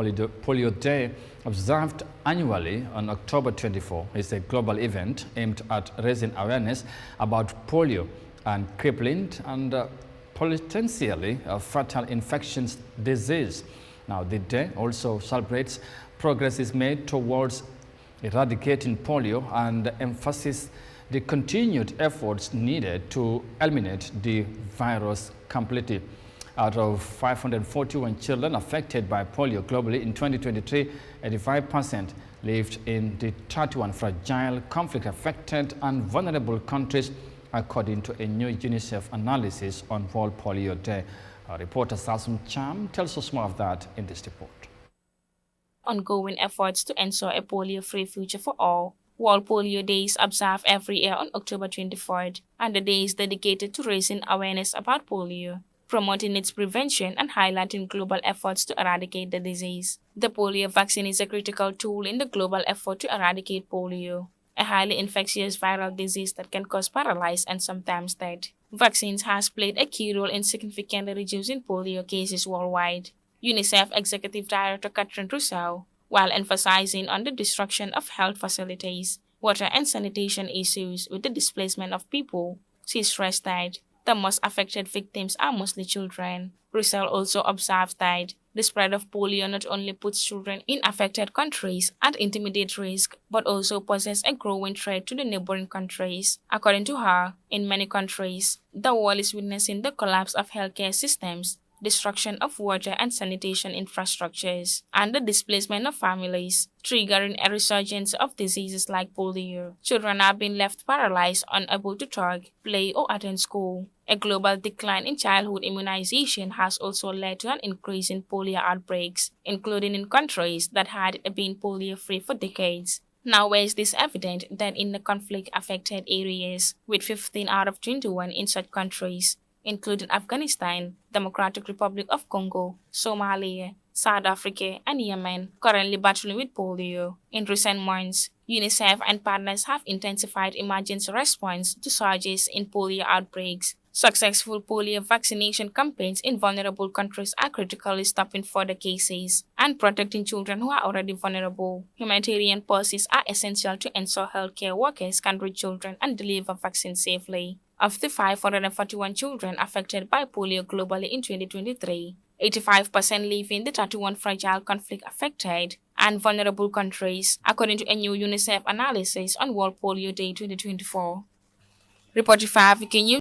Polio Day, observed annually on October 24, is a global event aimed at raising awareness about polio and crippling and potentially fatal infectious disease. Now, the day also celebrates progress is made towards eradicating polio and emphasizes the continued efforts needed to eliminate the virus completely. Out of 541 children affected by polio globally in 2023, 85% lived in the 31 fragile, conflict-affected and vulnerable countries, according to a new Unicef analysis on World Polio Day. Our reporter Sasum Cham tells us more of that in this report. Ongoing efforts to ensure a polio-free future for all. World Polio Day is observed every year on October 24th, and the day is dedicated to raising awareness about polio, promoting its prevention and highlighting global efforts to eradicate the disease. The polio vaccine is a critical tool in the global effort to eradicate polio, a highly infectious viral disease that can cause paralysis and sometimes death. Vaccines has played a key role in significantly reducing polio cases worldwide. UNICEF Executive Director Catherine Russell, while emphasizing on the destruction of health facilities, water and sanitation issues with the displacement of people, she stressed that the most affected victims are mostly children. Russell also observed that the spread of polio not only puts children in affected countries at intermediate risk, but also poses a growing threat to the neighboring countries. According to her, in many countries, the world is witnessing the collapse of healthcare systems, destruction of water and sanitation infrastructures, and the displacement of families, triggering a resurgence of diseases like polio. Children are being left paralyzed, unable to talk, play, or attend school. A global decline in childhood immunization has also led to an increase in polio outbreaks, including in countries that had been polio-free for decades. Nowhere is this evident than in the conflict-affected areas, with 15 out of 21 in such countries, including Afghanistan, Democratic Republic of Congo, Somalia, South Africa, and Yemen, currently battling with polio. In recent months, UNICEF and partners have intensified emergency response to surges in polio outbreaks. Successful polio vaccination campaigns in vulnerable countries are critically stopping further cases and protecting children who are already vulnerable. Humanitarian policies are essential to ensure healthcare workers can reach children and deliver vaccines safely. Of the 541 children affected by polio globally in 2023, 85% live in the 31 fragile, conflict-affected and vulnerable countries, according to a new UNICEF analysis on World Polio Day 2024. Reported for African News.